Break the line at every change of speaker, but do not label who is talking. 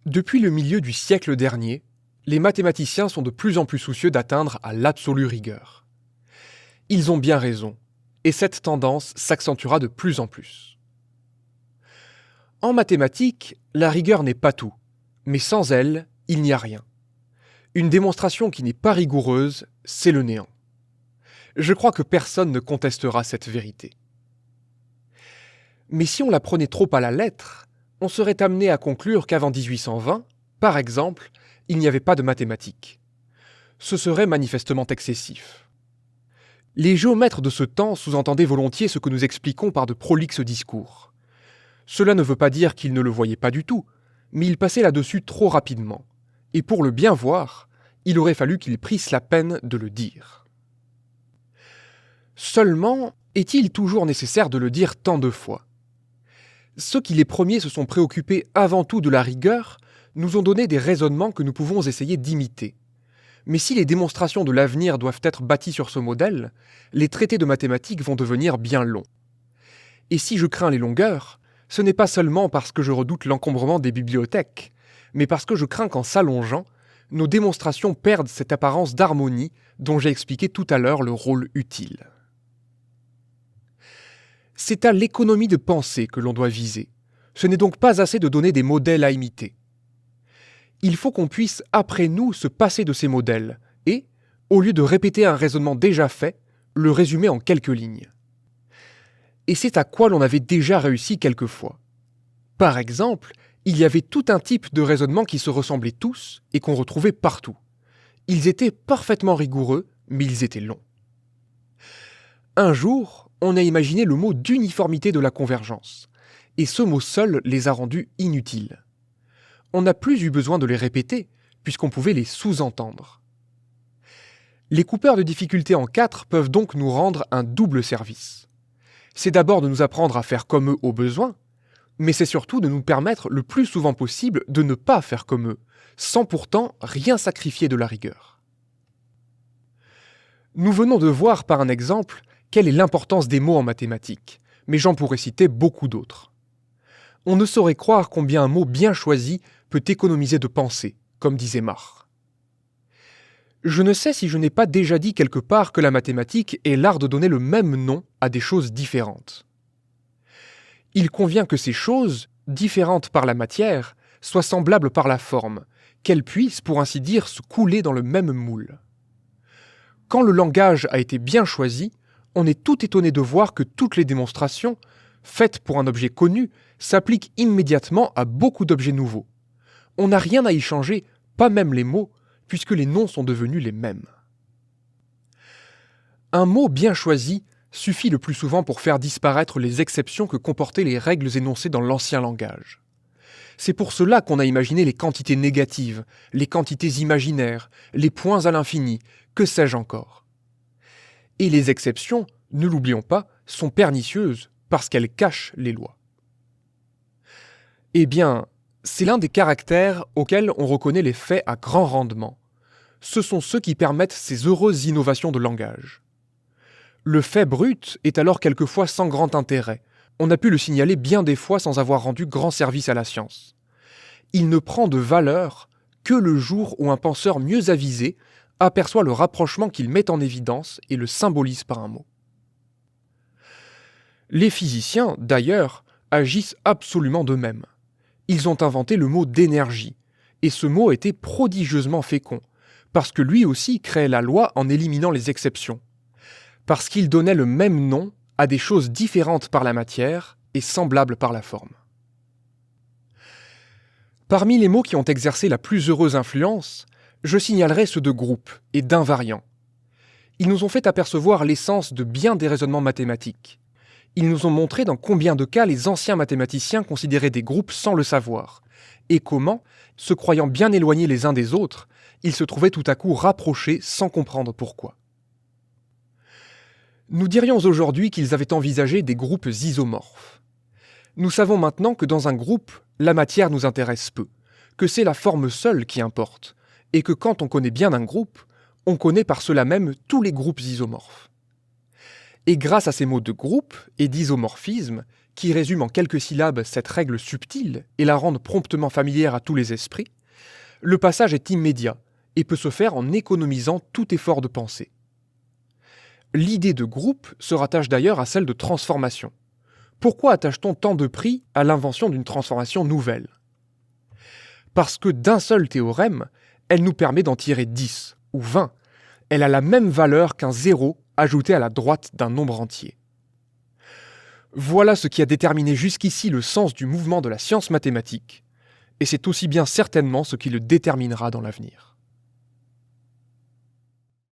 Depuis le milieu du siècle dernier, les mathématiciens sont de plus en plus soucieux d'atteindre à l'absolue rigueur. Ils ont bien raison, et cette tendance s'accentuera de plus en plus. En mathématiques, la rigueur n'est pas tout, mais sans elle, il n'y a rien. Une démonstration qui n'est pas rigoureuse, c'est le néant. Je crois que personne ne contestera cette vérité. Mais si on la prenait trop à la lettre, on serait amené à conclure qu'avant 1820, par exemple, il n'y avait pas de mathématiques. Ce serait manifestement excessif. Les géomètres de ce temps sous-entendaient volontiers ce que nous expliquons par de prolixes discours. Cela ne veut pas dire qu'ils ne le voyaient pas du tout, mais ils passaient là-dessus trop rapidement. Et pour le bien voir, il aurait fallu qu'ils prissent la peine de le dire. Seulement, est-il toujours nécessaire de le dire tant de fois ? Ceux qui les premiers se sont préoccupés avant tout de la rigueur nous ont donné des raisonnements que nous pouvons essayer d'imiter. Mais si les démonstrations de l'avenir doivent être bâties sur ce modèle, les traités de mathématiques vont devenir bien longs. Et si je crains les longueurs, ce n'est pas seulement parce que je redoute l'encombrement des bibliothèques, mais parce que je crains qu'en s'allongeant, nos démonstrations perdent cette apparence d'harmonie dont j'ai expliqué tout à l'heure le rôle utile. C'est à l'économie de pensée que l'on doit viser. Ce n'est donc pas assez de donner des modèles à imiter. Il faut qu'on puisse, après nous, se passer de ces modèles et, au lieu de répéter un raisonnement déjà fait, le résumer en quelques lignes. Et c'est à quoi l'on avait déjà réussi quelquefois. Par exemple, il y avait tout un type de raisonnement qui se ressemblaient tous et qu'on retrouvait partout. Ils étaient parfaitement rigoureux, mais ils étaient longs. Un jour, on a imaginé le mot d'uniformité de la convergence, et ce mot seul les a rendus inutiles. On n'a plus eu besoin de les répéter, puisqu'on pouvait les sous-entendre. Les coupeurs de difficulté en 4 peuvent donc nous rendre un double service. C'est d'abord de nous apprendre à faire comme eux au besoin, mais c'est surtout de nous permettre le plus souvent possible de ne pas faire comme eux, sans pourtant rien sacrifier de la rigueur. Nous venons de voir par un exemple quelle est l'importance des mots en mathématiques, mais j'en pourrais citer beaucoup d'autres. On ne saurait croire combien un mot bien choisi peut économiser de pensée, comme disait Mach. Je ne sais si je n'ai pas déjà dit quelque part que la mathématique est l'art de donner le même nom à des choses différentes. Il convient que ces choses, différentes par la matière, soient semblables par la forme, qu'elles puissent, pour ainsi dire, se couler dans le même moule. Quand le langage a été bien choisi, on est tout étonné de voir que toutes les démonstrations, faites pour un objet connu, s'appliquent immédiatement à beaucoup d'objets nouveaux. On n'a rien à y changer, pas même les mots, puisque les noms sont devenus les mêmes. Un mot bien choisi suffit le plus souvent pour faire disparaître les exceptions que comportaient les règles énoncées dans l'ancien langage. C'est pour cela qu'on a imaginé les quantités négatives, les quantités imaginaires, les points à l'infini, que sais-je encore. Et les exceptions, ne l'oublions pas, sont pernicieuses parce qu'elles cachent les lois. Eh bien, c'est l'un des caractères auxquels on reconnaît les faits à grand rendement. Ce sont ceux qui permettent ces heureuses innovations de langage. Le fait brut est alors quelquefois sans grand intérêt. On a pu le signaler bien des fois sans avoir rendu grand service à la science. Il ne prend de valeur que le jour où un penseur mieux avisé aperçoit le rapprochement qu'il met en évidence et le symbolise par un mot. Les physiciens, d'ailleurs, agissent absolument de même. Ils ont inventé le mot d'énergie, et ce mot était prodigieusement fécond, parce que lui aussi créait la loi en éliminant les exceptions, parce qu'il donnait le même nom à des choses différentes par la matière et semblables par la forme. Parmi les mots qui ont exercé la plus heureuse influence, je signalerai ceux de groupe et d'invariant. Ils nous ont fait apercevoir l'essence de bien des raisonnements mathématiques. Ils nous ont montré dans combien de cas les anciens mathématiciens considéraient des groupes sans le savoir, et comment, se croyant bien éloignés les uns des autres, ils se trouvaient tout à coup rapprochés sans comprendre pourquoi. Nous dirions aujourd'hui qu'ils avaient envisagé des groupes isomorphes. Nous savons maintenant que dans un groupe, la matière nous intéresse peu, que c'est la forme seule qui importe, et que quand on connaît bien un groupe, on connaît par cela même tous les groupes isomorphes. Et grâce à ces mots de groupe et d'isomorphisme, qui résument en quelques syllabes cette règle subtile et la rendent promptement familière à tous les esprits, le passage est immédiat et peut se faire en économisant tout effort de pensée. L'idée de groupe se rattache d'ailleurs à celle de transformation. Pourquoi attache-t-on tant de prix à l'invention d'une transformation nouvelle ? Parce que d'un seul théorème, elle nous permet d'en tirer 10 ou 20. Elle a la même valeur qu'un zéro ajouté à la droite d'un nombre entier. Voilà ce qui a déterminé jusqu'ici le sens du mouvement de la science mathématique, et c'est aussi bien certainement ce qui le déterminera dans l'avenir.